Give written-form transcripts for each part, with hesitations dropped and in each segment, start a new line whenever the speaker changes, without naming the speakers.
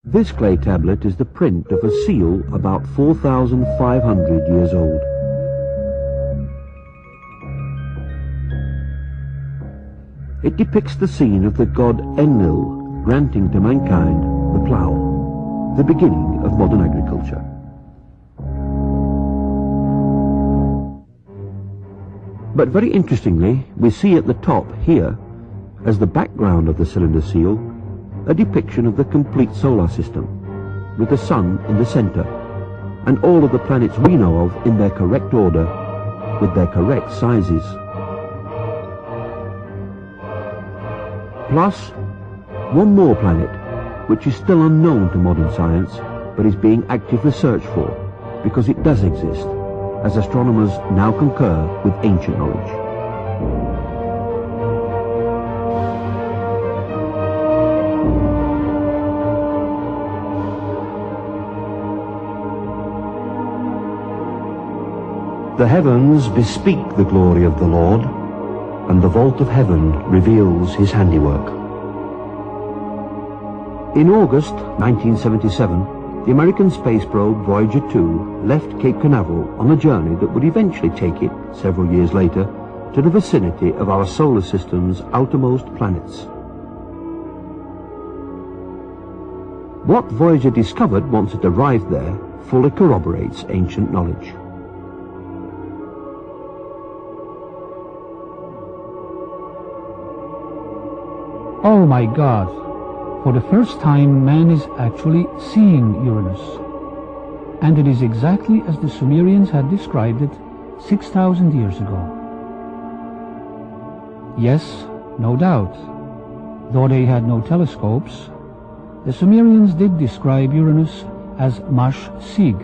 This clay tablet is the print of a seal about 4,500 years old. It depicts the scene of the god Enlil granting to mankind the plough, the beginning of modern agriculture. But very interestingly, we see at the top here, as the background of the cylinder seal, a depiction of the complete solar system, with the sun in the center, and all of the planets we know of in their correct order, with their correct sizes. Plus, one more planet, which is still unknown to modern science, but is being actively searched for, because it does exist, as astronomers now concur with ancient knowledge. The heavens bespeak the glory of the Lord, and the vault of heaven reveals his handiwork. In August 1977, the American space probe Voyager 2 left Cape Canaveral on a journey that would eventually take it, several years later, to the vicinity of our solar system's outermost planets. What Voyager discovered once it arrived there fully corroborates ancient knowledge.
Oh my God! For the first time, man is actually seeing Uranus. And it is exactly as the Sumerians had described it 6,000 years ago. Yes, no doubt. Though they had no telescopes, the Sumerians did describe Uranus as Mash Sig,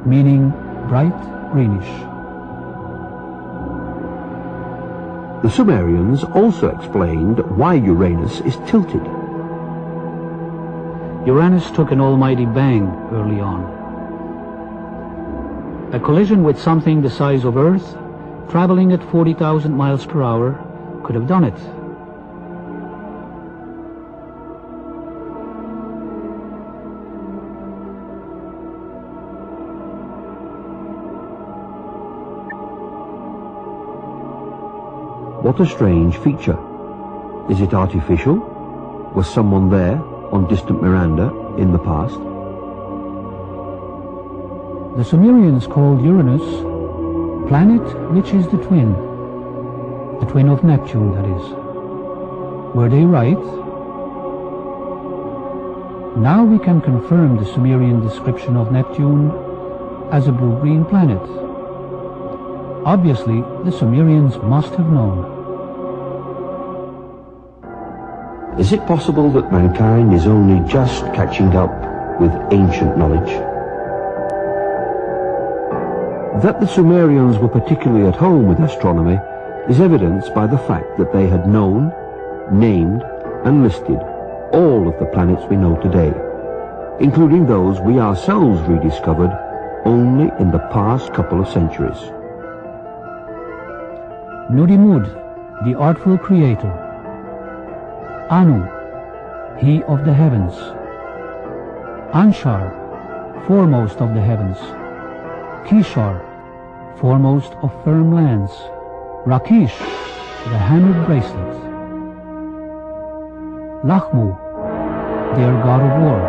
meaning bright greenish.
The Sumerians also explained why Uranus is tilted.
Uranus took an almighty bang early on. A collision with something the size of Earth, traveling at 40,000 miles per hour, could have done it.
What a strange feature. Is it artificial? Was someone there on distant Miranda in the past?
The Sumerians called Uranus planet which is the twin of Neptune, that is. Were they right? Now we can confirm the Sumerian description of Neptune as a blue-green planet. Obviously, the Sumerians must have known.
Is it possible that mankind is only just catching up with ancient knowledge? That the Sumerians were particularly at home with astronomy is evidenced by the fact that they had known, named, and listed all of the planets we know today, including those we ourselves rediscovered only in the past couple of centuries.
Nudimmud, the artful creator. Anu, he of the heavens. Anshar, foremost of the heavens. Kishar, foremost of firm lands. Rakish, the hammered bracelet. Lachmu, their god of war.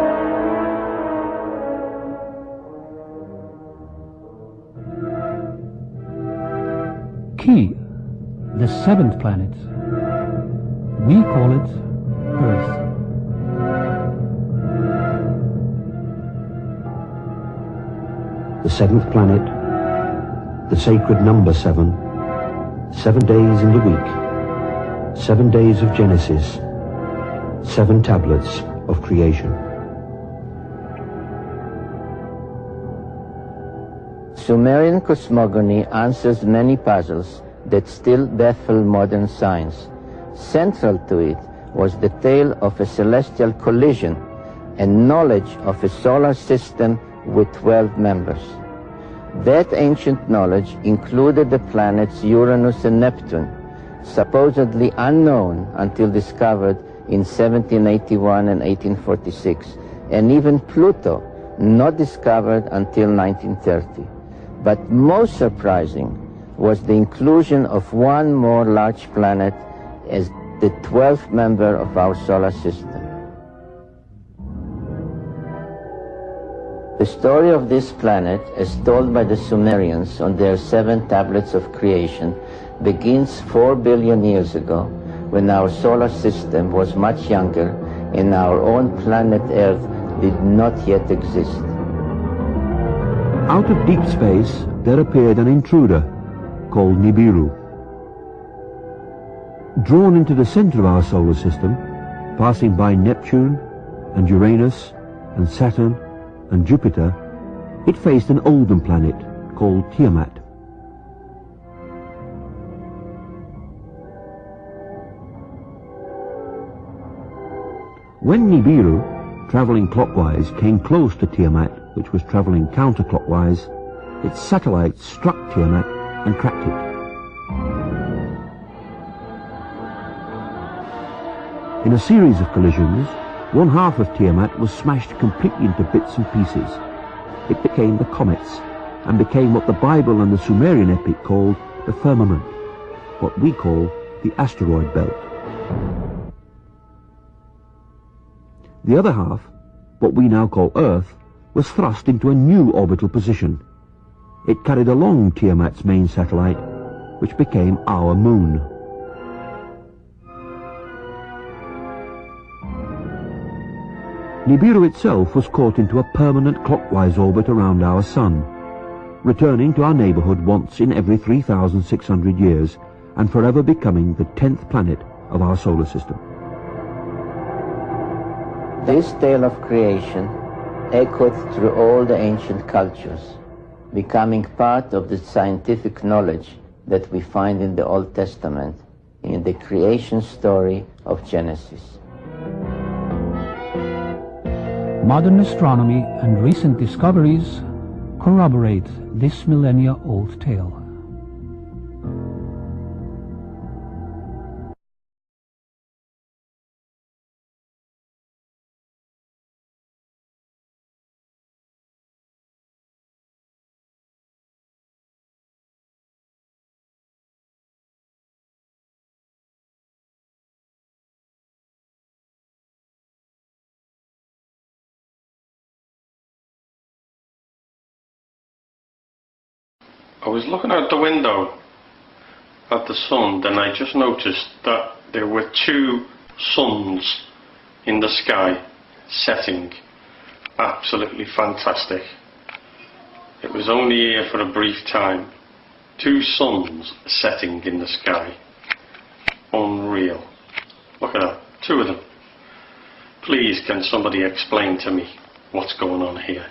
Ki, the seventh planet. We call it Earth.
The seventh planet, the sacred number 7, 7 days in the week, 7 days of Genesis, 7 tablets of creation.
Sumerian cosmogony answers many puzzles that still baffle modern science. Central to it was the tale of a celestial collision and knowledge of a solar system with 12 members. That ancient knowledge included the planets Uranus and Neptune, supposedly unknown until discovered in 1781 and 1846, and even Pluto, not discovered until 1930. But most surprising was the inclusion of one more large planet as the 12th member of our solar system. The story of this planet, as told by the Sumerians on their 7 tablets of creation, begins 4 billion years ago, when our solar system was much younger and our own planet Earth did not yet exist.
Out of deep space, there appeared an intruder called Nibiru. Drawn into the center of our solar system, passing by Neptune and Uranus and Saturn and Jupiter, it faced an older planet called Tiamat. When Nibiru, traveling clockwise, came close to Tiamat, which was traveling counterclockwise, its satellite struck Tiamat and cracked it. In a series of collisions, one half of Tiamat was smashed completely into bits and pieces. It became the comets, and became what the Bible and the Sumerian epic called the firmament, what we call the asteroid belt. The other half, what we now call Earth, was thrust into a new orbital position. It carried along Tiamat's main satellite, which became our moon. Nibiru itself was caught into a permanent clockwise orbit around our sun, returning to our neighborhood once in every 3,600 years, and forever becoming the 10th planet of our solar system.
This tale of creation echoed through all the ancient cultures, becoming part of the scientific knowledge that we find in the Old Testament, in the creation story of Genesis.
Modern astronomy and recent discoveries corroborate this millennia-old tale.
I was looking out the window at the sun, and I just noticed that there were 2 suns in the sky setting. Absolutely fantastic. It was only here for a brief time. 2 suns setting in the sky. Unreal. Look at that, 2 of them. Please, can somebody explain to me what's going on here?